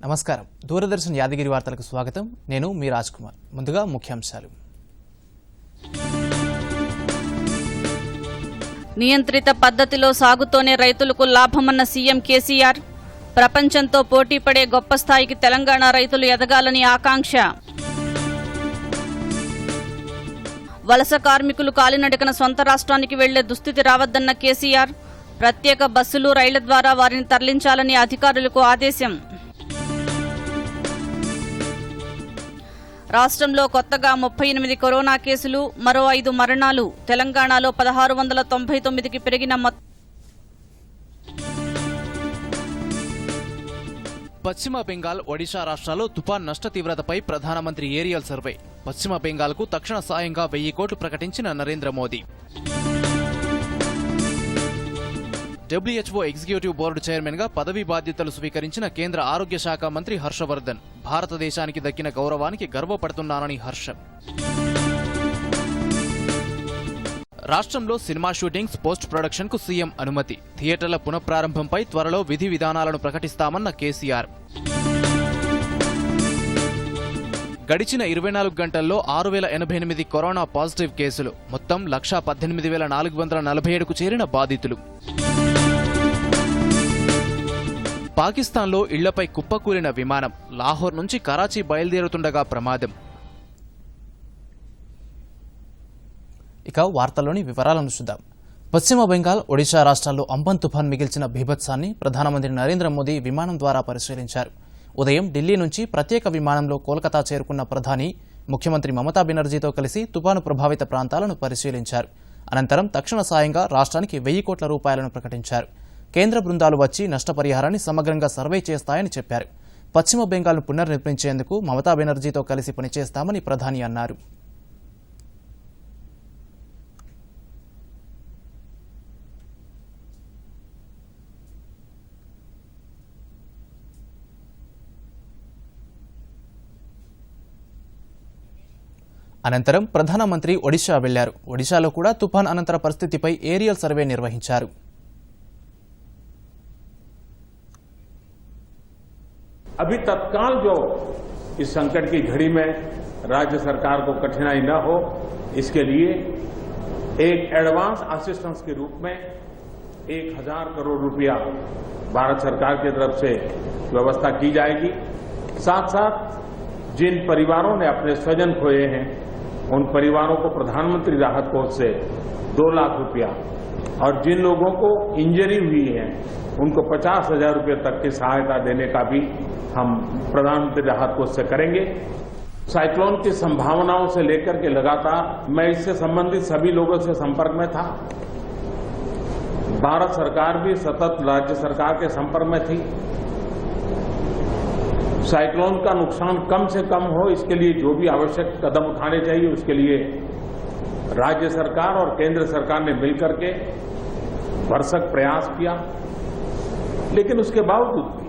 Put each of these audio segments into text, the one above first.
నమస్కారం. దూరదర్శన్ యాదగిరి వార్తలకు స్వాగతం. నేను మీ రాజ్ కుమార్. ముందుగా ముఖ్యాంశాలు. నియంత్రిత పద్ధతిలో సాగుతోనే రైతులకు లాభమన్న సీఎం కేసీఆర్. ప్రపంచంతో పోటీ పడే గొప్ప స్థాయికి తెలంగాణ రైతులు ఎదగాలని ఆకాంక్ష. వలస కార్మికులు కాలినడకన సొంత రాష్ట్రానికి వెళ్లే దుస్థితి రావద్దన్న కేసీఆర్. ప్రత్యేక బస్సులు రైళ్ల ద్వారా వారిని తరలించాలని అధికారులకు ఆదేశం. రాష్ట్రంలో కొత్తగా 38 కరోనా కేసులు, మరో 5 మరణాలు. తెలంగాణలో 1699కి పెరిగిన పశ్చిమ బెంగాల్, ఒడిశా రాష్ట్రాల్లో తుపాన్ నష్ట తీవ్రతపై ప్రధానమంత్రి ఏరియల్ సర్వే. పశ్చిమ బెంగాల్కు తక్షణ సాయంగా 1000 కోట్లు ప్రకటించిన Narendra Modi. WHO executive board chairman గా పదవీ బాధ్యతలు స్వీకరించిన కేంద్ర ఆరోగ్య శాఖ మంత్రి హర్షవర్ధన్. భారతదేశానికి దక్కిన గౌరవానికి గర్వపడుతున్నానని హర్షం. రాష్ట్రంలో సినిమా షూటింగ్స్, పోస్ట్ ప్రొడక్షన్ కు సీఎం అనుమతి. థియేటర్ల పునఃప్రారంభంపై త్వరలో విధి విధానాలను ప్రకటిస్తామన్న కేసీఆర్. గడిచిన 24 గంటల్లో 6088 కరోనా పాజిటివ్ కేసులు. మొత్తం 1,18,447కు చేరిన బాధితులు. పాకిస్తాన్లో ఇళ్లపై కుప్పకూలిన విమానం. లాహోర్ నుంచి కరాచీ బయలుదేరుతుండగా ప్రమాదం. ఇక వార్తల్లోని వివరాలను చూద్దాం. పశ్చిమ బెంగాల్, ఒడిశా రాష్ట్రాల్లో అంబన్ తుఫాన్ మిగిల్చిన బీభత్సాన్ని ప్రధానమంత్రి నరేంద్ర మోదీ విమానం ద్వారా పరిశీలించారు. ఉదయం ఢిల్లీ నుంచి ప్రత్యేక విమానంలో కోల్కతా చేరుకున్న ప్రధాని ముఖ్యమంత్రి మమతా బెనర్జీతో కలిసి తుపాను ప్రభావిత ప్రాంతాలను పరిశీలించారు. అనంతరం తక్షణ సాయంగా రాష్ట్రానికి 1000 కోట్ల రూపాయలను ప్రకటించారు. కేంద్ర బృందాలు వచ్చి నష్టపరిహారాన్ని సమగ్రంగా సర్వే చేస్తాయని చెప్పారు. పశ్చిమ బెంగాల్ను పునర్నిర్మించేందుకు మమతా బెనర్జీతో కలిసి పనిచేస్తామని ప్రధాని అన్నారు. అనంతరం ప్రధానమంత్రి ఒడిశా వెళ్లారు. ఒడిశాలో కూడా తుఫాన్ అనంతర పరిస్థితిపై ఏరియల్ సర్వే నిర్వహించారు. अभी तत्काल जो इस संकट की घड़ी में राज्य सरकार को कठिनाई न हो, इसके लिए एक एडवांस असिस्टेंस के रूप में 1000 करोड़ रुपया भारत सरकार की तरफ से व्यवस्था की जाएगी। साथ साथ जिन परिवारों ने अपने स्वजन खोए हैं, उन परिवारों को प्रधानमंत्री राहत कोष से 2 लाख रुपया और जिन लोगों को इंजरी हुई है उनको 50,000 रुपये तक की सहायता देने का भी हम प्रधानमंत्री राहत कोष से करेंगे। साइक्लोन की संभावनाओं से लेकर के लगातार मैं इससे संबंधित सभी लोगों से संपर्क में था। भारत सरकार भी सतत राज्य सरकार के संपर्क में थी। साइक्लोन का नुकसान कम से कम हो, इसके लिए जो भी आवश्यक कदम उठाने चाहिए उसके लिए राज्य सरकार और केंद्र सरकार ने मिलकर के भरसक प्रयास किया। लेकिन उसके बावजूद भी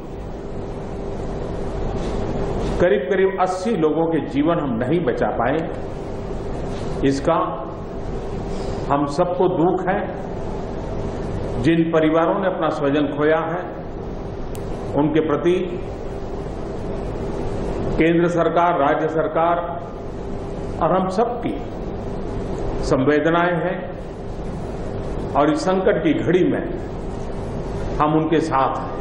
करीब करीब 80 लोगों के जीवन हम नहीं बचा पाए। इसका हम सबको दुख है। जिन परिवारों ने अपना स्वजन खोया है उनके प्रति केंद्र सरकार, राज्य सरकार और हम सबकी संवेदनाएं हैं और इस संकट की घड़ी में हम उनके साथ हैं।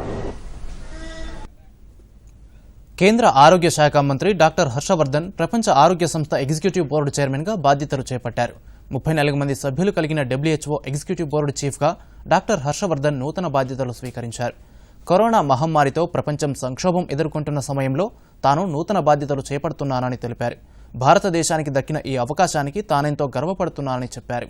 కేంద్ర ఆరోగ్య శాఖ మంత్రి డాక్టర్ హర్షవర్ధన్ ప్రపంచ ఆరోగ్య సంస్థ ఎగ్జిక్యూటివ్ బోర్డు చైర్మన్గా బాధ్యతలు చేపట్టారు. 34 మంది సభ్యులు కలిగిన WHO ఎగ్జిక్యూటివ్ బోర్డు చీఫ్గా డాక్టర్ హర్షవర్ధన్ నూతన బాధ్యతలు స్వీకరించారు. కరోనా మహమ్మారితో ప్రపంచం సంక్షోభం ఎదుర్కొంటున్న సమయంలో తాను నూతన బాధ్యతలు చేపడుతున్నానని తెలిపారు. భారతదేశానికి దక్కిన ఈ అవకాశానికి తానెంతో గర్వపడుతున్నానని చెప్పారు.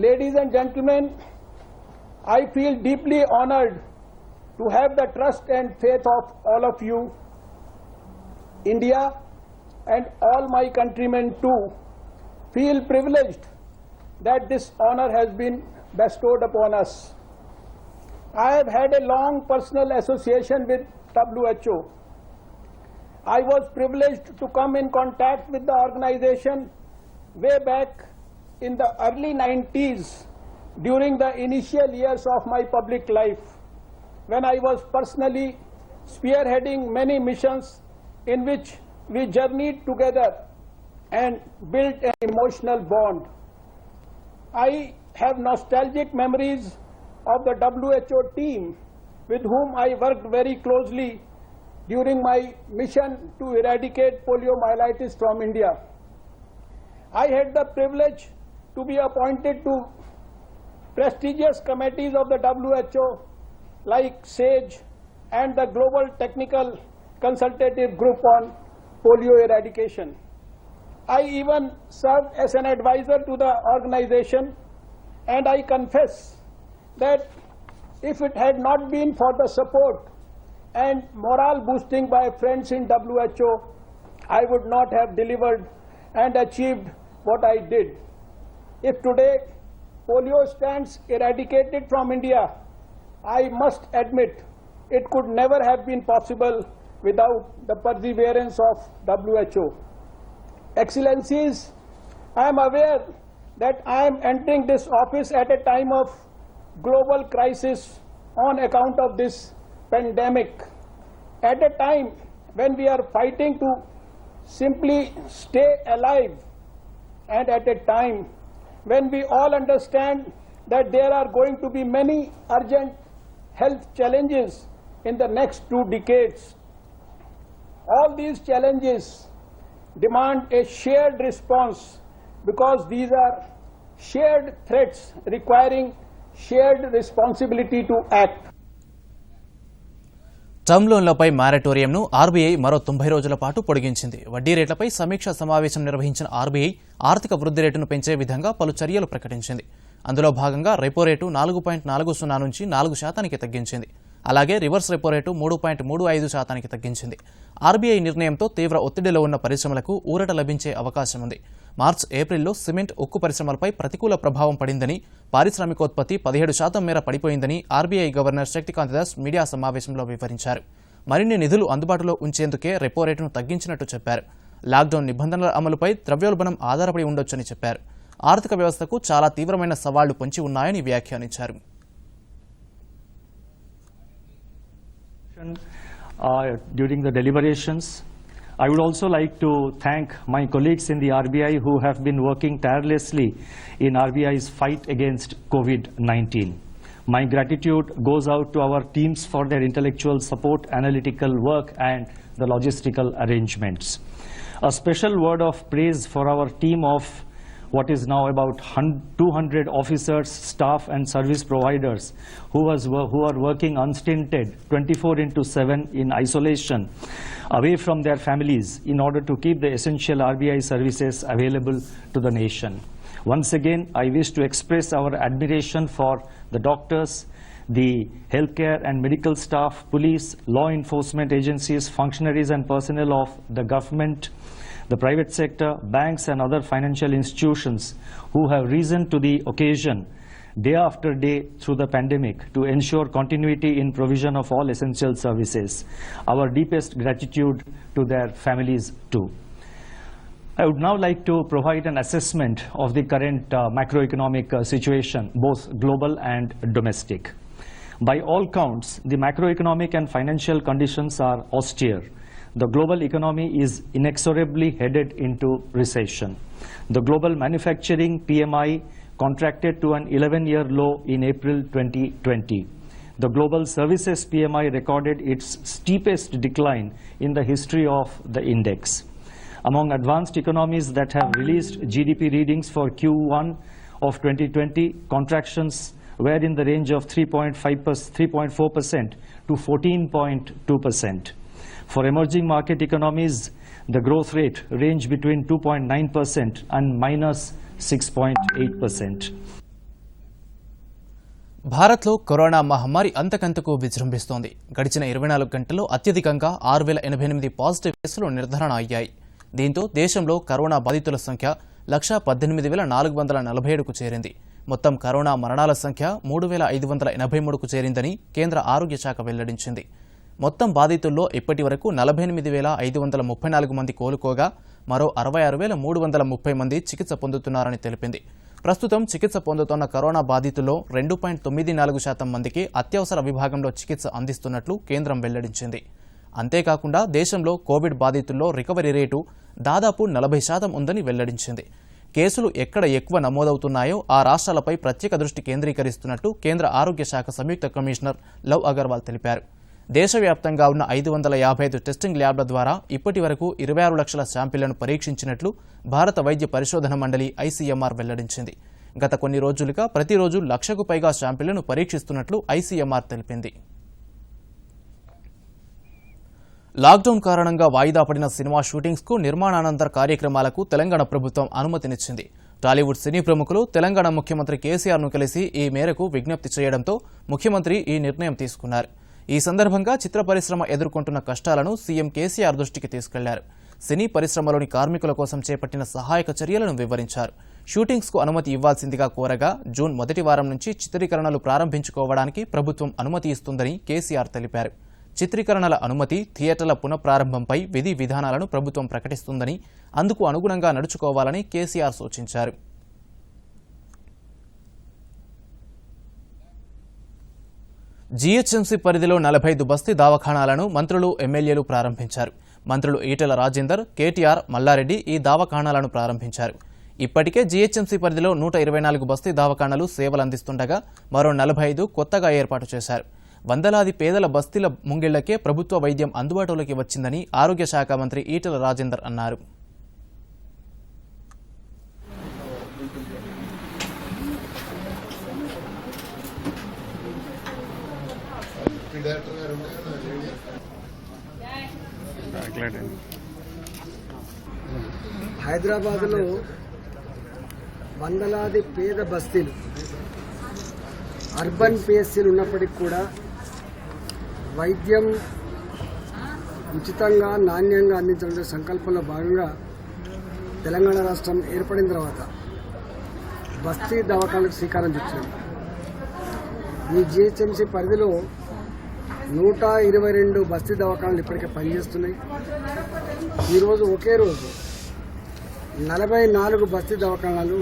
Ladies and gentlemen, I feel deeply honored to have the trust and faith of all of you India and all my countrymen too feel privileged that this honor has been bestowed upon us. I have had a long personal association with WHO. I was privileged to come in contact with the organization way back in the early 90s during the initial years of my public life, when I was personally spearheading many missions in which we journeyed together and built an emotional bond. I have nostalgic memories of the WHO team with whom I worked very closely during my mission to eradicate poliomyelitis from India. I had the privilege to be appointed to prestigious committees of the WHO like SAGE and the Global Technical Consultative Group on Polio Eradication. I even served as an advisor to the organization, and I confess that if it had not been for the support and morale boosting by friends in WHO, I would not have delivered and achieved what I did. If today polio stands eradicated from India, I must admit it could never have been possible without the perseverance of WHO. Excellencies, I am aware that I am entering this office at a time of global crisis on account of this pandemic, at a time when we are fighting to simply stay alive, and at a time when we all understand that there are going to be many urgent health challenges in the next 2 decades. All these challenges demand a shared response because these are shared threats requiring shared responsibility to act. Term లోన్లపై మారటోరియంను RBI మరో 90 రోజుల పాటు పొడిగించింది. వడ్డీ రేట్లపై సమీక్షా సమావేశం నిర్వహించిన RBI ఆర్థిక వృద్ధి రేటును పెంచే విధంగా పలు చర్యలు ప్రకటించింది. అందులో భాగంగా రెపో రేటు 4.40 నుంచి 4% తగ్గించింది. అలాగే రివర్స్ రెపో రేటు 3.35% తగ్గించింది. ఆర్బీఐ నిర్ణయంతో తీవ్ర ఒత్తిడిలో ఉన్న పరిశ్రమలకు ఊరట లభించే అవకాశం ఉంది. మార్చ్, ఏప్రిల్లో సిమెంట్, ఉక్కు పరిశ్రమలపై ప్రతికూల ప్రభావం పడిందని, పారిశ్రామికోత్పత్తి 17% మేర పడిపోయిందని RBI governor Shaktikanta Das media సమావేశంలో వివరించారు. మరిన్ని నిధులు అందుబాటులో ఉంచేందుకే రెపో రేటును తగ్గించినట్టు చెప్పారు. లాక్డౌన్ నిబంధనల అమలుపై ద్రవ్యోల్బణం ఆధారపడి ఉండొచ్చని చెప్పారు. ఆర్థిక వ్యవస్థకు చాలా తీవ్రమైన సవాళ్లు పొంచి ఉన్నాయని వ్యాఖ్యానించారు. During the deliberations, I would also like to thank my colleagues in the RBI who have been working tirelessly in RBI's fight against COVID-19. My gratitude goes out to our teams for their intellectual support, analytical work and the logistical arrangements. A special word of praise for our team of what is now about 200 officers, staff and service providers who are working unstinted 24/7 in isolation away from their families in order to keep the essential RBI services available to the nation. Once again, I wish to express our admiration for the doctors, the healthcare and medical staff, police, law enforcement agencies, functionaries and personnel of the government, the private sector, banks and other financial institutions who have risen to the occasion day after day through the pandemic to ensure continuity in provision of all essential services. Our deepest gratitude to their families too. I would now like to provide an assessment of the current macroeconomic situation, both global and domestic. By all counts, the macroeconomic and financial conditions are austere. The global economy is inexorably headed into recession. The global manufacturing PMI contracted to an 11-year low in April 2020. The global services PMI recorded its steepest decline in the history of the index. Among advanced economies that have released GDP readings for Q1 of 2020, contractions were in the range of 3.4% to 14.2%. For emerging market economies, the growth rate ranged between 2.9% and -6.8%. భారత్లో corona మహమ్మారి అంతకంతకు విజృంభిస్తోంది. గడిచిన 24 గంటల్లో అత్యధికంగా 6,088 positive కేసులు నిర్ధారణ అయ్యాయి. దీంతో దేశంలో కరోనా బాధితుల సంఖ్య 118,447కు చేరింది. మొత్తం కరోనా మరణాల సంఖ్య 3,583కు చేరిందని కేంద్ర ఆరోగ్య శాఖ వెల్లడించింది. మొత్తం బాధితుల్లో ఇప్పటి వరకు 48,534 మంది కోలుకోగా మరో 66,330 మంది చికిత్స పొందుతున్నారని తెలిపింది. ప్రస్తుతం చికిత్స పొందుతున్న కరోనా బాధితుల్లో 2.94% మందికి అత్యవసర విభాగంలో చికిత్స అందిస్తున్నట్లు కేంద్రం వెల్లడించింది. అంతేకాకుండా దేశంలో కోవిడ్ బాధితుల్లో రికవరీ రేటు దాదాపు 40% ఉందని వెల్లడించింది. కేసులు ఎక్కడ ఎక్కువ నమోదవుతున్నాయో ఆ రాష్ట్రాలపై ప్రత్యేక దృష్టి కేంద్రీకరిస్తున్నట్టు కేంద్ర ఆరోగ్య శాఖ సంయుక్త కమిషనర్ లవ్ అగర్వాల్ తెలిపారు. దేశవ్యాప్తంగా ఉన్న 555 టెస్టింగ్ ల్యాబ్ల ద్వారా ఇప్పటి వరకు 26 లక్షల శాంపిళ్లను పరీక్షించినట్లు భారత వైద్య పరిశోధన మండలి ఐసీఎంఆర్ వెల్లడించింది. గత కొన్ని రోజులుగా ప్రతిరోజు 1,00,000కు పైగా శాంపిళ్లను పరీక్షిస్తున్నట్లు ఐసీఎంఆర్ తెలిపింది. లాక్డౌన్ కారణంగా వాయిదా పడిన సినిమా షూటింగ్స్కు నిర్మాణానంతర కార్యక్రమాలకు తెలంగాణ ప్రభుత్వం అనుమతినిచ్చింది. టాలీవుడ్ సినీ ప్రముఖులు తెలంగాణ ముఖ్యమంత్రి కేసీఆర్ను కలిసి ఈ మేరకు విజ్ఞప్తి చేయడంతో ముఖ్యమంత్రి ఈ నిర్ణయం తీసుకున్నారు. ఈ సందర్భంగా చిత్ర పరిశ్రమ ఎదుర్కొంటున్న కష్టాలను సీఎం కేసీఆర్ దృష్టికి తీసుకెళ్లారు. సినీ పరిశ్రమలోని కార్మికుల కోసం చేపట్టిన సహాయక చర్యలను వివరించారు. షూటింగ్స్కు అనుమతి ఇవ్వాల్సిందిగా కోరగా జూన్ మొదటి వారం నుంచి చిత్రీకరణలు ప్రారంభించుకోవడానికి ప్రభుత్వం అనుమతి ఇస్తుందని కేసీఆర్ తెలిపారు. చిత్రీకరణల అనుమతి, థియేటర్ల పునఃప్రారంభంపై విధి విధానాలను ప్రభుత్వం ప్రకటిస్తుందని, అందుకు అనుగుణంగా నడుచుకోవాలని కేసీఆర్ సూచించారు. జీహెచ్ఎంసీ పరిధిలో 45 బస్తీ దవాఖానాలను మంత్రులు, ఎమ్మెల్యేలు ప్రారంభించారు. మంత్రులు ఈటెల రాజేందర్, కేటీఆర్, మల్లారెడ్డి ఈ దవాఖానాలను ప్రారంభించారు. ఇప్పటికే జీహెచ్ఎంసీ పరిధిలో 124 బస్తీ దవాఖానాలు సేవలందిస్తుండగా మరో 45 కొత్తగా ఏర్పాటు చేశారు. వందలాది పేదల బస్తీల ముంగిళ్లకే ప్రభుత్వ వైద్యం అందుబాటులోకి వచ్చిందని ఆరోగ్య శాఖ మంత్రి ఈటెల రాజేందర్ అన్నారు. హైదరాబాద్లో వందలాది పేద బస్తీలు, అర్బన్ పిఎస్సీలు ఉన్నప్పటికీ కూడా వైద్యం ఉచితంగా, నాణ్యంగా అందించడం సంకల్పంలో భాగంగా తెలంగాణ రాష్ట్రం ఏర్పడిన తర్వాత బస్తీ దవాఖానాలకు శ్రీకారం చుట్టింది. ఈ జీహెచ్ఎంసీ పరిధిలో 122 బస్తీ దవాఖానాలు ఇప్పటికే పనిచేస్తున్నాయి. ఈరోజు ఒకే రోజు 44 బస్తీ దవాఖానాలు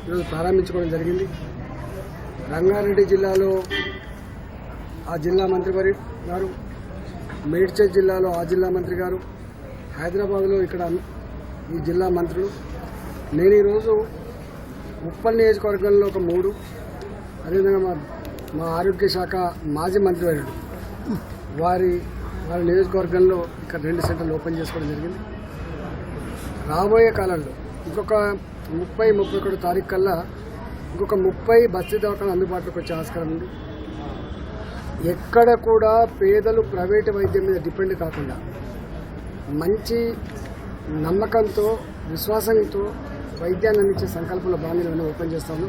ఈరోజు ప్రారంభించుకోవడం జరిగింది. రంగారెడ్డి జిల్లాలో ఆ జిల్లా మంత్రి గారు, మేడ్చల్ జిల్లాలో ఆ జిల్లా మంత్రి గారు, హైదరాబాద్లో ఇక్కడ ఈ జిల్లా మంత్రులు, నేను ఈరోజు ఉప్పల్ నియోజకవర్గంలో ఒక 3, అదేవిధంగా మా ఆరోగ్య శాఖ మాజీ మంత్రివర్యుడు వారి నియోజకవర్గంలో ఇక్కడ 2 సెంటర్లు ఓపెన్ చేసుకోవడం జరిగింది. రాబోయే కాలంలో ఇంకొక 30-31 తారీఖు కల్లా ఇంకొక 30 బస్తీ దవాఖానాలు అందుబాటులోకి వచ్చే ఆస్కారం ఉంది. ఎక్కడ కూడా పేదలు ప్రైవేటు వైద్యం మీద డిపెండ్ కాకుండా మంచి నమ్మకంతో, విశ్వాసంతో వైద్యాన్ని అందించే సంకల్పంలో భాగంగా ఓపెన్ చేస్తాము.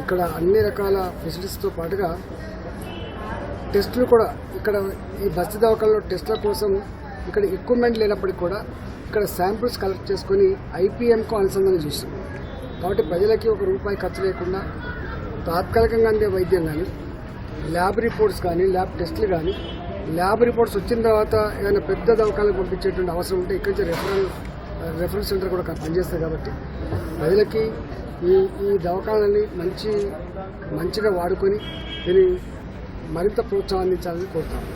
ఇక్కడ అన్ని రకాల ఫెసిలిటీస్తో పాటుగా టెస్టులు కూడా, ఇక్కడ ఈ బస్తీ దవాఖానాలో టెస్టుల కోసం ఇక్కడ ఎక్విప్మెంట్ లేనప్పటికీ కూడా ఇక్కడ శాంపిల్స్ కలెక్ట్ చేసుకుని ఐపీఎంకు అనుసంధానం చేస్తాం. కాబట్టి ప్రజలకి ₹1 ఖర్చు లేకుండా తాత్కాలికంగా అందే వైద్యం కానీ, ల్యాబ్ రిపోర్ట్స్ కానీ, ల్యాబ్ టెస్టులు కానీ, ల్యాబ్ రిపోర్ట్స్ వచ్చిన తర్వాత ఏదైనా పెద్ద దవాఖానాలకు పంపించేటువంటి అవసరం ఉంటే ఇక్కడి నుంచి రెఫరెన్స్ సెంటర్ కూడా పనిచేస్తాయి. కాబట్టి ప్రజలకి ఈ దవాఖానాలని మంచిగా వాడుకొని దీన్ని మరింత ప్రోత్సాహం అందించాలని కోరుతాను.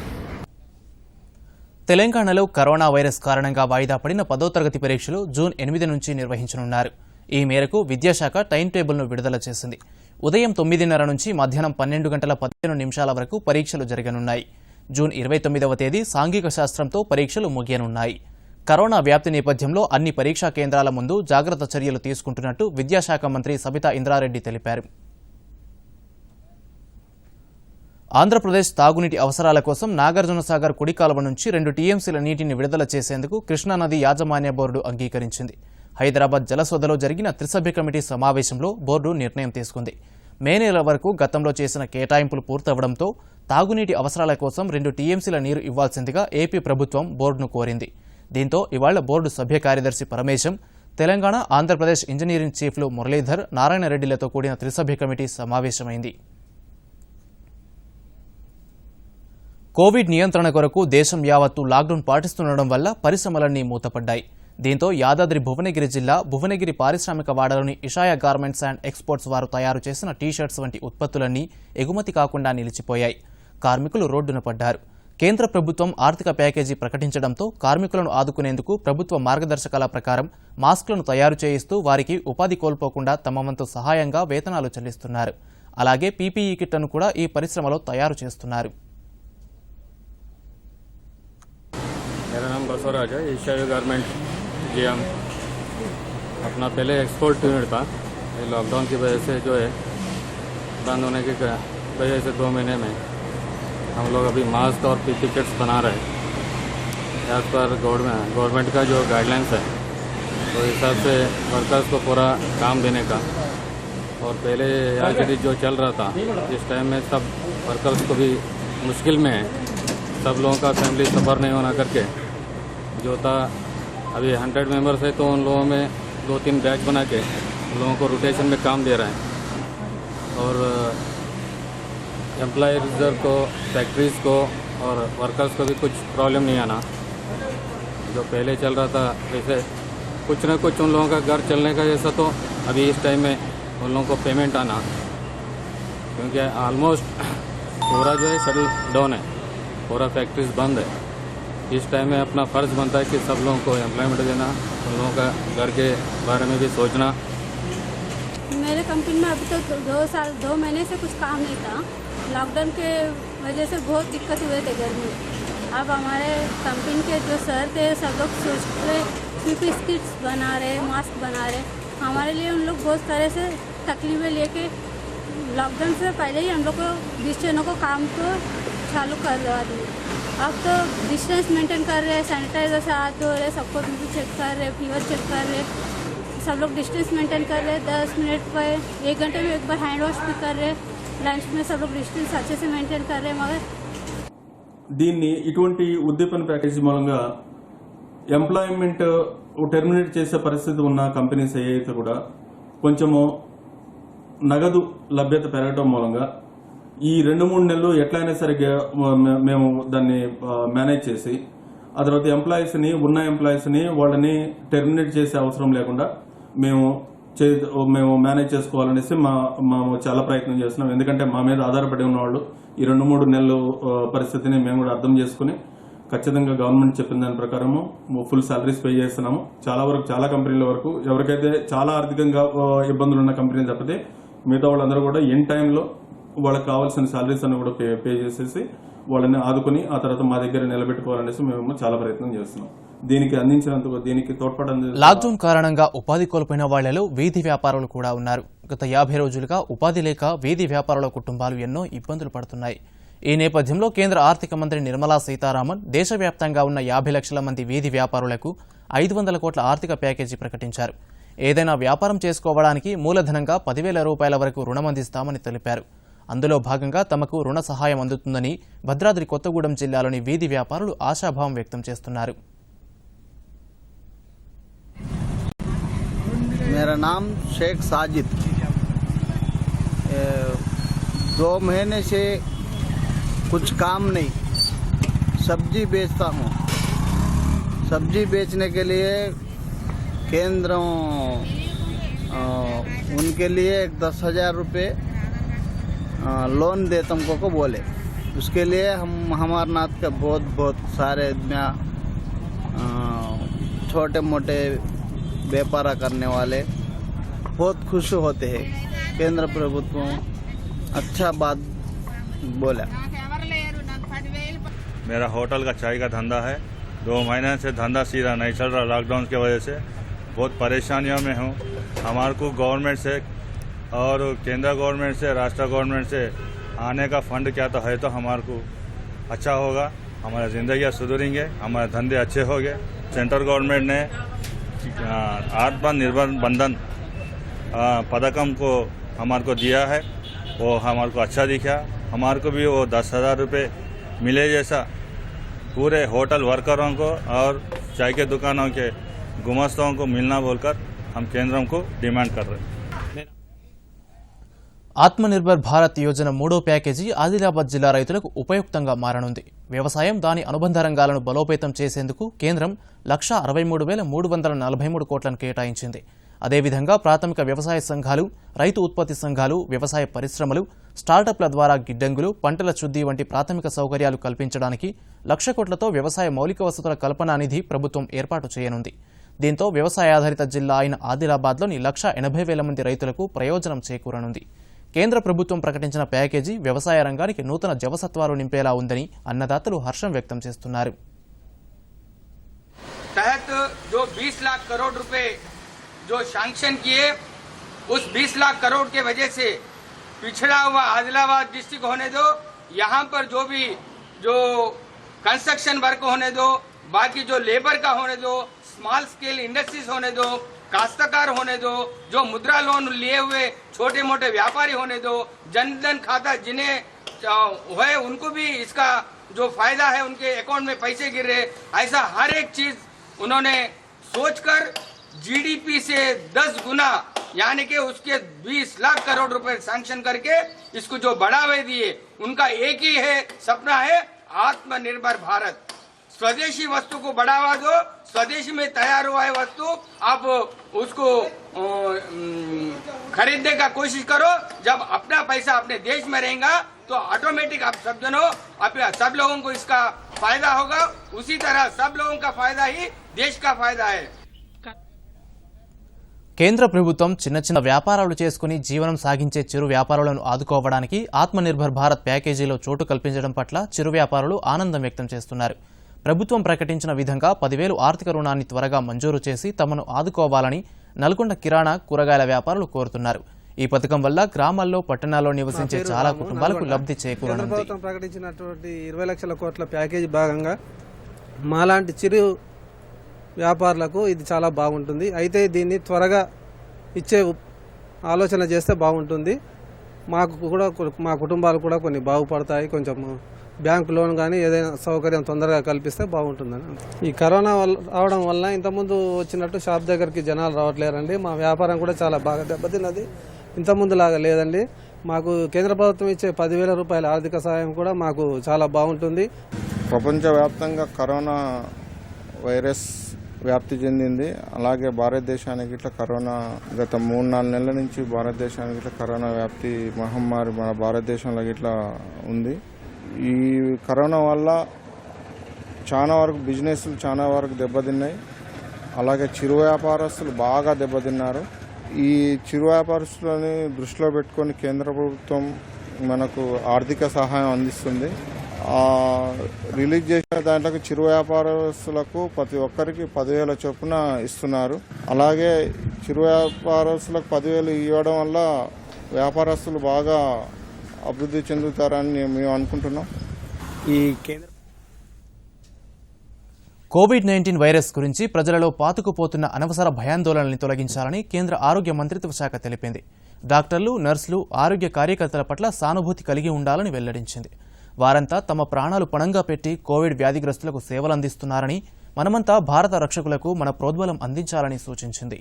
తెలంగాణలో కరోనా వైరస్ కారణంగా వాయిదా పడిన 10వ తరగతి పరీక్షలు జూన్ 8 నుంచి నిర్వహించనున్నారు. ఈ మేరకు విద్యాశాఖ టైం టేబుల్ను విడుదల చేసింది. ఉదయం 9:30 నుంచి మధ్యాహ్నం 12:15 వరకు పరీక్షలు జరగనున్నాయి. జూన్ 29వ తేదీ సాంఘిక శాస్త్రంతో పరీక్షలు ముగియనున్నాయి. కరోనా వ్యాప్తి నేపథ్యంలో అన్ని పరీక్షా కేంద్రాల ముందు జాగ్రత్త చర్యలు తీసుకుంటున్నట్టు విద్యాశాఖ మంత్రి సబితా ఇంద్రారెడ్డి తెలిపారు. ఆంధ్రప్రదేశ్ తాగునీటి అవసరాల కోసం నాగార్జునసాగర్ కుడి కాలువ నుంచి 2 టీఎంసీల నీటిని విడుదల చేసేందుకు కృష్ణానది యాజమాన్య బోర్డు అంగీకరించింది. హైదరాబాద్ జలసోదలో జరిగిన త్రిసభ్య కమిటీ సమావేశంలో బోర్డు నిర్ణయం తీసుకుంది. మే నెల వరకు గతంలో చేసిన కేటాయింపులు పూర్తవడంతో తాగునీటి అవసరాల కోసం 2 టీఎంసీల నీరు ఇవ్వాల్సిందిగా ఏపీ ప్రభుత్వం బోర్డును కోరింది. దీంతో ఇవాళ బోర్డు సభ్య కార్యదర్శి పరమేశం, తెలంగాణ, ఆంధ్రప్రదేశ్ ఇంజనీరింగ్ చీఫ్లు మురళీధర్, నారాయణరెడ్డిలతో కూడిన త్రిసభ్య కమిటీ సమావేశమైంది. కోవిడ్ నియంత్రణ కొరకు దేశం యావత్తు లాక్డౌన్ పాటిస్తుండడం వల్ల పరిశ్రమలన్నీ మూతపడ్డాయి. దీంతో యాదాద్రి భువనగిరి జిల్లా భువనగిరి పారిశ్రామిక వాడలోని ఇషాయా గార్మెంట్స్ అండ్ ఎక్స్పోర్ట్స్ వారు తయారు చేసిన టీ-షర్ట్స్ వంటి ఉత్పత్తులన్నీ ఎగుమతి కాకుండా నిలిచిపోయాయి. కార్మికులు రోడ్డున పడ్డారు. కేంద్ర ప్రభుత్వం ఆర్థిక ప్యాకేజీ ప్రకటించడంతో కార్మికులను ఆదుకునేందుకు ప్రభుత్వ మార్గదర్శకాల ప్రకారం మాస్కులను తయారు చేయిస్తూ వారికి ఉపాధి కోల్పోకుండా తమ వంతు సహాయంగా వేతనాలు చెల్లిస్తున్నారు. అలాగే పీపీఈ కిట్లను కూడా ఈ పరిశ్రమలో తయారు చేస్తున్నారు. मेरा नाम बसवराज है। इशाया गारमेंट जीएम अपना पहले एक्सपोर्ट यूनिट था। ये लॉकडाउन की वजह से जो है बंद होने की वजह से 2 महीने में हम लोग अभी मास्क और पीपी किट्स बना रहे हैं एज पर गवर्नमेंट का जो गाइडलाइंस है तो इस हिसाब से वर्कर्स को पूरा काम देने का। और पहले यार जो चल रहा था इस टाइम में सब वर्कर्स को भी मुश्किल में है। सब लोगों का फैमिली सफ़र नहीं होना करके जो था अभी 100 मेंबर्स है तो उन लोगों में 2-3 बैच बना के उन लोगों को रोटेशन में काम दे रहे हैं। और एम्प्लॉयज़ को, फैक्ट्रीज़ को और वर्कर्स को भी कुछ प्रॉब्लम नहीं आना। जो पहले चल रहा था वैसे कुछ न कुछ उन लोगों का घर चलने का जैसा तो अभी इस टाइम में उन लोगों को पेमेंट आना, क्योंकि ऑलमोस्ट पूरा जो है शटल डाउन है, पूरा फैक्ट्रीज बंद है। इस टाइम में अपना फ़र्ज़ बनता है कि सब लोगों को एम्प्लॉयमेंट देना, उन लोगों का घर के बारे में भी सोचना। मेरे कंपनी में अभी तक 2 महीने से कुछ काम नहीं था। लॉकडाउन के वजह से बहुत दिक्कत हुए थे घर में। अब हमारे कंपनी के जो सर थे सब लोग सोच रहे पीपी किट्स बना रहे, मास्क बना रहे। हमारे लिए उन लोग बहुत तरह से तकलीफें लेके लॉकडाउन से पहले ही हम लोग को 20 जनों को काम को चालू करवा दिए। अब तो डिस्टेंस मेंटेन कर रहे हैं, सैनिटाइजर से हाथ धो रहे, सबको बीपी चेक कर रहे, फीवर चेक कर रहे, सब लोग डिस्टेंस मेंटेन कर रहे। 10 मिनट पर 1 घंटे में एक बार हैंड वॉश भी कर रहे। लंच में सब लोग डिस्टेंस अच्छे से मेंटेन कर रहे। मगर దీన్ని ఇటువంటి ఉద్దీపన ప్యాకేజీ మూలంగా ఎంప్లాయ్మెంట్ టెర్మినేట్ చేసే పరిస్థితి ఉన్న కంపెనీస్ ఏవైతే కూడా కొంచెము నగదు లభ్యత పెరగడం మూలంగా ఈ 2-3 నెలలు ఎట్లయినా సరే మేము దాన్ని మేనేజ్ చేసి ఆ తర్వాత ఉన్న ఎంప్లాయీస్ని వాళ్ళని టెర్మినేట్ చేసే అవసరం లేకుండా మేము మేనేజ్ చేసుకోవాలనేసి మేము చాలా ప్రయత్నం చేస్తున్నాం. ఎందుకంటే మా మీద ఆధారపడి ఉన్న వాళ్ళు ఈ 2-3 నెలలు పరిస్థితిని మేము కూడా అర్థం చేసుకుని ఖచ్చితంగా గవర్నమెంట్ చెప్పిన దాని ప్రకారము ఫుల్ సాలరీస్ పే చేస్తున్నాము. చాలా కంపెనీల వరకు ఎవరికైతే చాలా ఆర్థికంగా ఇబ్బందులు ఉన్న కంపెనీ తప్పితే మిగతా వాళ్ళందరూ కూడా ఇన్ టైంలో వాళ్ళకి కావాల్సిన సాలరీస్ అన్ని కూడా పే చేసేసి వాళ్ళని ఆదుకుని ఆ తర్వాత మా దగ్గర నిలబెట్టుకోవాలనేసి మేము చాలా ప్రయత్నం చేస్తున్నాం. దీనికి తోడ్పడడం లాక్డౌన్ కారణంగా ఉపాధి కోల్పోయిన వాళ్లలో వీధి వ్యాపారులు కూడా ఉన్నారు. గత 50 రోజులుగా ఉపాధి లేక వీధి వ్యాపారుల కుటుంబాలు ఎన్నో ఇబ్బందులు పడుతున్నాయి. ఈ నేపథ్యంలో కేంద్ర ఆర్థిక మంత్రి నిర్మలా సీతారామన్ దేశవ్యాప్తంగా ఉన్న 50 లక్షల మంది వీధి వ్యాపారులకు 500 కోట్ల ఆర్థిక ప్యాకేజీ ప్రకటించారు. ఏదైనా వ్యాపారం చేసుకోవడానికి మూలధనంగా 10,000 రూపాయల వరకు రుణం అందిస్తామని తెలిపారు. అందులో భాగంగా తమకు రుణ సహాయం అందుతుందని భద్రాద్రి కొత్తగూడెం జిల్లాలోని వీధి వ్యాపారులు ఆశాభావం వ్యక్తం చేస్తున్నారు. मेरा नाम शेख साजिद। 2 महीने से कुछ काम नहीं, सब्जी बेचता हूँ। सब्जी बेचने के लिए केंद्र उनके लिए 10,000 रुपये लोन दे तुमको को बोले। उसके लिए हम अमरनाथ का बहुत सारे छोटे मोटे व्यापार करने वाले बहुत खुश होते हैं। केंद्र प्रभुत्व अच्छा बात बोला। मेरा होटल का चाय का धंधा है। 2 महीने से धंधा सीधा नहीं चल रहा। लॉकडाउन की वजह से बहुत परेशानियों में हूँ। हमारे को गवर्नमेंट से और केंद्र गवर्नमेंट से, राष्ट्र गवर्नमेंट से आने का फंड क्या तो है तो हमारे को अच्छा होगा। हमारी ज़िंदगियाँ सुधरेंगे, हमारे धंधे अच्छे होंगे। सेंट्रल गवर्नमेंट ने आत्मनिर्भर बंधन पदकम को हमारे को दिया है। वो हमारे को अच्छा दिखा। हमारे को भी वो 10,000 रुपये मिले जैसा पूरे होटल वर्करों को और चाय के दुकानों के गुमस्तों को मिलना बोलकर हम केंद्रों को डिमांड कर रहे हैं। ఆత్మనిర్భర్ భారత్ యోజన 3వ ప్యాకేజీ ఆదిలాబాద్ జిల్లా రైతులకు ఉపయుక్తంగా మారనుంది. వ్యవసాయం దాని అనుబంధ రంగాలను బలోపేతం చేసేందుకు కేంద్రం 1,63,343 కోట్లను కేటాయించింది. అదేవిధంగా ప్రాథమిక వ్యవసాయ సంఘాలు, రైతు ఉత్పత్తి సంఘాలు, వ్యవసాయ పరిశ్రమలు, స్టార్టప్ల ద్వారా గిడ్డంగులు, పంటల శుద్ధి వంటి ప్రాథమిక సౌకర్యాలు కల్పించడానికి 1,00,000 కోట్లతో వ్యవసాయ మౌలిక వసతుల కల్పనా నిధి ప్రభుత్వం ఏర్పాటు చేయనుంది. దీంతో వ్యవసాయాధారిత జిల్లా అయిన ఆదిలాబాద్లోని 1,80,000 మంది రైతులకు ప్రయోజనం చేకూరనుంది. కేంద్ర ప్రభుత్వం ప్రకటించిన ప్యాకేజీ వ్యవసాయ రంగానికి నూతన జవసత్వాలు నింపేలా ఉందని అన్నదాతలు హర్షం వ్యక్తం చేస్తున్నారు. तहत जो 20 लाख करोड़ रुपए जो सैंक्शन किए, उस 20 लाख करोड़ के वजह से पिछड़ा हुआ आदिलाबाद डिस्ट्रिक्ट होने दो, यहाँ पर जो कंस्ट्रक्शन वर्क होने दो, बाकी जो लेबर का होने दो, स्मॉल स्केल इंडस्ट्रीज होने दो, काश्तकार होने दो, जो मुद्रा लोन लिए हुए छोटे मोटे व्यापारी होने दो, जनधन खाता जिन्हें है उनको भी इसका जो फायदा है उनके अकाउंट में पैसे गिर रहे, ऐसा हर एक चीज उन्होंने सोचकर जीडीपी से 10 गुना यानी कि उसके 20 लाख करोड़ रुपए सैंक्शन करके इसको जो बढ़ावे दिए, उनका एक ही है सपना है आत्मनिर्भर भारत। स्वदेशी वस्तु को बढ़ावा दो, स्वदेशी में तैयार हुआ है वस्तु आप उसको खरीदने का कोशिश करो। जब अपना पैसा अपने देश में रहेगा तो ऑटोमेटिक आप सब जनों सब लोगों को इसका फायदा होगा। उसी तरह सब लोगों का फायदा ही देश का फायदा है। కేంద్ర ప్రభుత్వం చిన్న చిన్న వ్యాపారాలు చేసుకుని జీవనం సాగించే చిరు వ్యాపారులను ఆదుకోవడానికి ఆత్మనిర్భర్ భారత్ ప్యాకేజీలో చోటు కల్పించడం పట్ల చిరు వ్యాపారులు ఆనందం వ్యక్తం చేస్తున్నారు. ప్రభుత్వం ప్రకటించిన విధంగా 10,000 ఆర్థిక రుణాన్ని త్వరగా మంజూరు చేసి తమను ఆదుకోవాలని నల్గొండ కిరాణా కూరగాయల వ్యాపారులు కోరుతున్నారు. ఈ పథకం వల్ల గ్రామాల్లో, పట్టణాల్లో నివసించే చాలా కుటుంబాలకు లబ్ధి చేకూరనుంది. ప్రభుత్వం ప్రకటించినటువంటి 20 లక్షల కోట్ల ప్యాకేజీ భాగంగా మాలాంటి చిరు వ్యాపారులకు ఇది చాలా బాగుంటుంది. అయితే దీన్ని త్వరగా ఇచ్చే ఆలోచన చేస్తే బాగుంటుంది. మాకు కూడా మా కుటుంబాలు కూడా కొన్ని బాగుపడతాయి. కొంచెం బ్యాంకు లోన్ కానీ ఏదైనా సౌకర్యం తొందరగా కల్పిస్తే బాగుంటుందని. ఈ కరోనా రావడం వల్ల ఇంతకుముందు వచ్చినట్టు షాప్ దగ్గరికి జనాలు రావట్లేరండి. మా వ్యాపారం కూడా చాలా బాగా దెబ్బతిన్నది. ఇంతకుముందు లాగా లేదండి. మాకు కేంద్ర ప్రభుత్వం ఇచ్చే 10,000 రూపాయల ఆర్థిక సహాయం కూడా మాకు చాలా బాగుంటుంది. ప్రపంచవ్యాప్తంగా కరోనా వైరస్ వ్యాప్తి చెందింది. అలాగే భారతదేశానికి ఇట్లా కరోనా గత 3-4 నెలల నుంచి భారతదేశానికి ఇట్లా కరోనా వ్యాప్తి మహమ్మారి మన భారతదేశంలో ఇట్లా ఉంది. ఈ కరోనా వల్ల చాలా వరకు బిజినెస్లు చాలా వరకు దెబ్బతిన్నాయి. అలాగే చిరు వ్యాపారస్తులు బాగా దెబ్బతిన్నారు. ఈ చిరు వ్యాపారస్తులని దృష్టిలో పెట్టుకొని కేంద్ర ప్రభుత్వం మనకు ఆర్థిక సహాయం అందిస్తుంది. రిలీజ్ చేసిన దాంట్లో చిరు వ్యాపారస్తులకు ప్రతి ఒక్కరికి 10,000 చొప్పున ఇస్తున్నారు. అలాగే చిరు వ్యాపారస్తులకు 10,000 ఇవ్వడం వల్ల వ్యాపారస్తులు బాగా అభివృద్ధి చెందుతారని మేము అనుకుంటున్నాం. ఈ కేంద్ర కోవిడ్-19 వైరస్ గురించి ప్రజలలో పాతుకుపోతున్న అనవసర భయాందోళనల్ని తొలగించాలని కేంద్ర ఆరోగ్య మంత్రిత్వ శాఖ తెలిపింది. డాక్టర్లు, నర్సులు, ఆరోగ్య కార్యకర్తల పట్ల సానుభూతి కలిగి ఉండాలని వెల్లడించింది. వారంతా తమ ప్రాణాలు పణంగా పెట్టి కోవిడ్ వ్యాధిగ్రస్తులకు సేవలందిస్తున్నారని, మనమంతా భారత రక్షకులకు మన ప్రోద్బలం అందించాలని సూచించింది.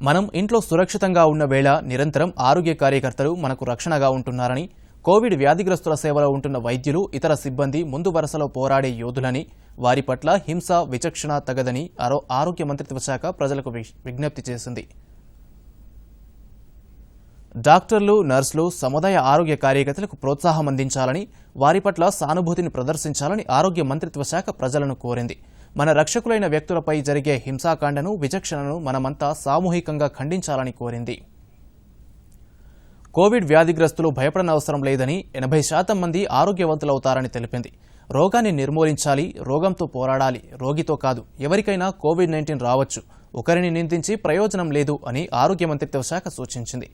మనం ఇంట్లో సురక్షితంగా ఉన్న వేళ నిరంతరం ఆరోగ్య కార్యకర్తలు మనకు రక్షణగా ఉంటున్నారని, కోవిడ్ వ్యాధిగ్రస్తుల సేవలో ఉంటున్న వైద్యులు, ఇతర సిబ్బంది ముందు వరుసలో పోరాడే యోధులని, వారి పట్ల హింస, విచక్షణ తగదని ఆరోగ్య మంత్రిత్వ శాఖ ప్రజలకు విజ్ఞప్తి చేసింది. డాక్టర్లు, నర్సులు, సముదాయ ఆరోగ్య కార్యకర్తలకు ప్రోత్సాహం అందించాలని, వారి పట్ల సానుభూతిని ప్రదర్శించాలని ఆరోగ్య మంత్రిత్వ శాఖ ప్రజలను కోరింది. మన రక్షకులైన వ్యక్తులపై జరిగే హింసాకాండను, విచక్షణను మనమంతా సామూహికంగా ఖండించాలని కోరింది. కోవిడ్ వ్యాధిగ్రస్తులు భయపడనవసరం లేదని, 80% మంది ఆరోగ్యవంతులవుతారని తెలిపింది. రోగాన్ని నిర్మూలించాలి, రోగంతో పోరాడాలి, రోగితో కాదు, ఎవరికైనా కోవిడ్-19 రావచ్చు, ఒకరిని నిందించి ప్రయోజనం లేదు అని ఆరోగ్య మంత్రిత్వ శాఖ సూచించింది.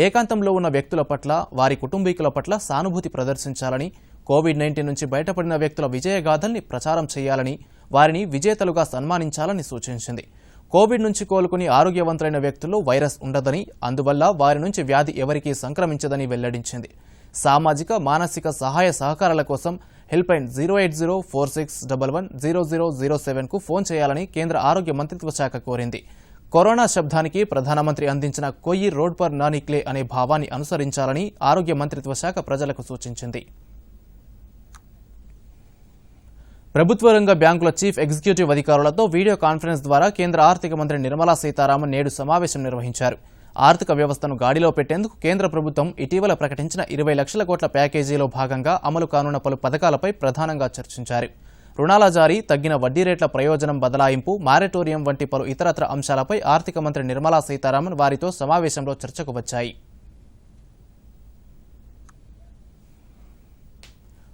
ఏకాంతంలో ఉన్న వ్యక్తుల పట్ల, వారి కుటుంబీకుల పట్ల సానుభూతి ప్రదర్శించాలని, కోవిడ్-19 నుంచి బయటపడిన వ్యక్తుల విజయగాథల్ని ప్రచారం చేయాలని, వారిని విజేతలుగా సన్మానించాలని సూచించింది. కోవిడ్ నుంచి కోలుకుని ఆరోగ్యవంతులైన వ్యక్తుల్లో వైరస్ ఉండదని, అందువల్ల వారి నుంచి వ్యాధి ఎవరికీ సంక్రమించదని వెల్లడించింది. సామాజిక మానసిక సహాయ సహకారాల కోసం హెల్ప్లైన్ 08046110007కు ఫోన్ చేయాలని కేంద్ర ఆరోగ్య మంత్రిత్వ శాఖ కోరింది. కరోనా శబ్దానికి ప్రధానమంత్రి అందించిన కోయి రోడ్ పర్ నా నిక్లే అనే భావాన్ని అనుసరించాలని ఆరోగ్య మంత్రిత్వ శాఖ ప్రజలకు సూచించింది. ప్రభుత్వ రంగ బ్యాంకుల చీఫ్ ఎగ్జిక్యూటివ్ అధికారులతో వీడియో కాన్ఫరెన్స్ ద్వారా కేంద్ర ఆర్థిక మంత్రి నిర్మలా సీతారామన్ నేడు సమావేశం నిర్వహించారు. ఆర్థిక వ్యవస్థను గాడిలో పెట్టేందుకు కేంద్ర ప్రభుత్వం ఇటీవల ప్రకటించిన 20 లక్షల కోట్ల ప్యాకేజీలో భాగంగా అమలు కానున్న పలు పథకాలపై ప్రధానంగా చర్చించారు. రుణాల జారీ, తగ్గిన వడ్డీ రేట్ల ప్రయోజనం బదలాయింపు, మారటోరియం వంటి పలు ఇతరత్ర అంశాలపై ఆర్థిక మంత్రి నిర్మలా సీతారామన్ వారితో సమావేశంలో చర్చకు వచ్చాయి.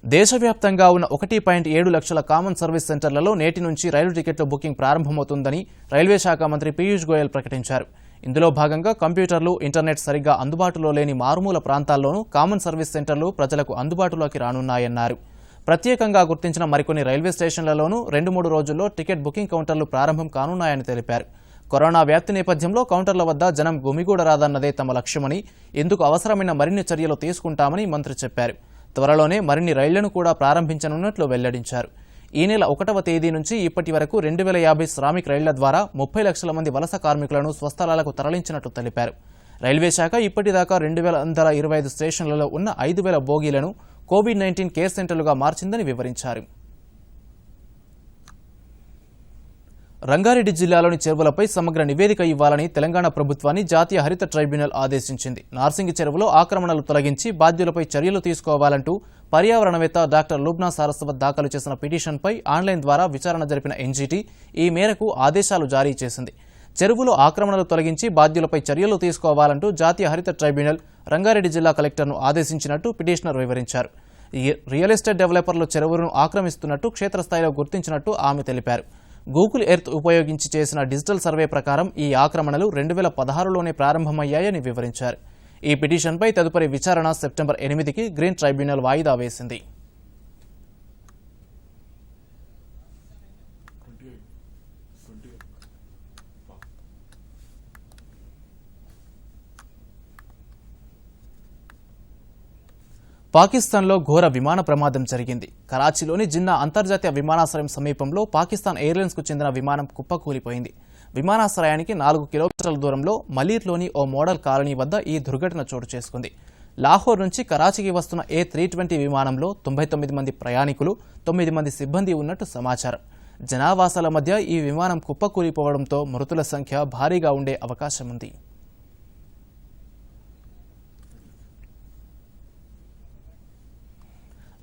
దేశవ్యాప్తంగా ఉన్న 1.7 లక్షల కామన్ సర్వీస్ సెంటర్లలో నేటి నుంచి రైలు టికెట్ల బుకింగ్ ప్రారంభమవుతుందని రైల్వే శాఖ మంత్రి పీయూష్ గోయల్ ప్రకటించారు. ఇందులో భాగంగా కంప్యూటర్లు, ఇంటర్నెట్ సరిగ్గా అందుబాటులో లేని మారుమూల ప్రాంతాల్లోనూ కామన్ సర్వీస్ సెంటర్లు ప్రజలకు అందుబాటులోకి రానున్నాయన్నారు. ప్రత్యేకంగా గుర్తించిన మరికొన్ని రైల్వే స్టేషన్లలోనూ 2-3 రోజుల్లో టికెట్ బుకింగ్ కౌంటర్లు ప్రారంభం కానున్నాయని తెలిపారు. కరోనా వ్యాప్తి నేపథ్యంలో కౌంటర్ల వద్ద జనం గుమిగూడరాదన్నదే తమ లక్ష్యమని, ఇందుకు అవసరమైన మరిన్ని చర్యలు తీసుకుంటామని మంత్రి చెప్పారు. త్వరలోనే మరిన్ని రైళ్లను కూడా ప్రారంభించనున్నట్లు వెల్లడించారు. ఈ నెల 1వ తేదీ నుంచి ఇప్పటి వరకు 2050 శ్రామిక్ రైళ్ల ద్వారా 30 లక్షల మంది వలస కార్మికులను స్వస్థలాలకు తరలించినట్లు తెలిపారు. రైల్వే శాఖ ఇప్పటిదాకా 2125 స్టేషన్లలో ఉన్న 5000 బోగీలను కోవిడ్-19 కేర్ సెంటర్లుగా మార్చిందని వివరించారు. రంగారెడ్డి జిల్లాలోని చెరువులపై సమగ్ర నివేదిక ఇవ్వాలని తెలంగాణ ప్రభుత్వాన్ని జాతీయ హరిత ట్రైబ్యునల్ ఆదేశించింది. నార్సింగి చెరువులో ఆక్రమణలు తొలగించి బాధ్యులపై చర్యలు తీసుకోవాలంటూ పర్యావరణవేత్త డాక్టర్ లుబ్నా సారస్వత్ దాఖలు చేసిన పిటిషన్పై ఆన్లైన్ ద్వారా విచారణ జరిపిన ఎన్జీటీ ఈ మేరకు ఆదేశాలు జారీ చేసింది. చెరువులో ఆక్రమణలు తొలగించి బాధ్యులపై చర్యలు తీసుకోవాలంటూ జాతీయ హరిత ట్రైబ్యునల్ రంగారెడ్డి జిల్లా కలెక్టర్ను ఆదేశించినట్టు పిటిషనర్ వివరించారు. రియల్ ఎస్టేట్ డెవలపర్లు చెరువులను ఆక్రమిస్తున్నట్టు క్షేత్రస్థాయిలో గుర్తించినట్టు ఆమె తెలిపారు. గూగుల్ ఎర్త్ ఉపయోగించి చేసిన డిజిటల్ సర్వే ప్రకారం ఈ ఆక్రమణలు 2016లోనే ప్రారంభమయ్యాయని వివరించారు. ఈ పిటిషన్పై తదుపరి విచారణ సెప్టెంబర్ 8కి గ్రీన్ ట్రైబ్యునల్ వాయిదా వేసింది. పాకిస్తాన్లో ఘోర విమాన ప్రమాదం జరిగింది. కరాచీలోని జిన్నా అంతర్జాతీయ విమానాశ్రయం సమీపంలో పాకిస్తాన్ ఎయిర్లైన్స్కు చెందిన విమానం కుప్పకూలిపోయింది. విమానాశ్రయానికి 4 కిలోమీటర్ల దూరంలో మలీర్లోని ఓ మోడల్ కాలనీ వద్ద ఈ దుర్ఘటన చోటు చేసుకుంది. లాహోర్ నుంచి కరాచీకి వస్తున్న A320 విమానంలో 99 మంది ప్రయాణికులు, 9 మంది సిబ్బంది ఉన్నట్టు సమాచారం. జనావాసాల మధ్య ఈ విమానం కుప్పకూలిపోవడంతో మృతుల సంఖ్య భారీగా ఉండే అవకాశం ఉంది.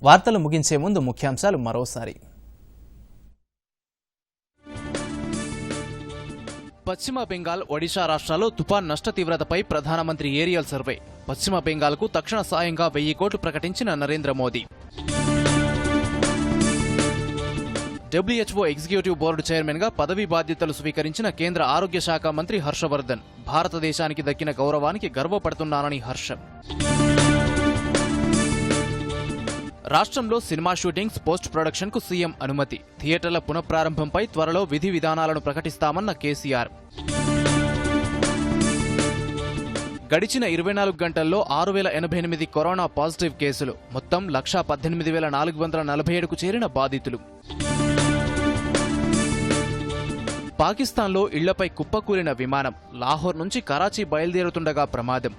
వార్తలు ముగించే ముందు ముఖ్యాంశాలు మరోసారి. పశ్చిమ బెంగాల్, ఒడిశా రాష్ట్రాల్లో తుఫాన్ నష్ట తీవ్రతపై ప్రధానమంత్రి ఏరియల్ సర్వే. పశ్చిమ బెంగాల్కు తక్షణ సాయంగా 1000 కోట్లు ప్రకటించిన Narendra Modi. WHO executive board చైర్మన్గా పదవీ బాధ్యతలు స్వీకరించిన కేంద్ర ఆరోగ్య శాఖ మంత్రి హర్షవర్ధన్. భారతదేశానికి దక్కిన గౌరవానికి గర్వపడుతున్నానని హర్షం. రాష్ట్రంలో సినిమా షూటింగ్స్, పోస్ట్ ప్రొడక్షన్కు సీఎం అనుమతి. థియేటర్ల పునఃప్రారంభంపై త్వరలో విధి విధానాలను ప్రకటిస్తామన్న కేసీఆర్. గడిచిన 24 గంటల్లో 6088 కరోనా పాజిటివ్ కేసులు. మొత్తం 1,18,447కు చేరిన బాధితులు. పాకిస్తాన్లో ఇళ్లపై కుప్పకూలిన విమానం. లాహోర్ నుంచి కరాచీ బయలుదేరుతుండగా ప్రమాదం.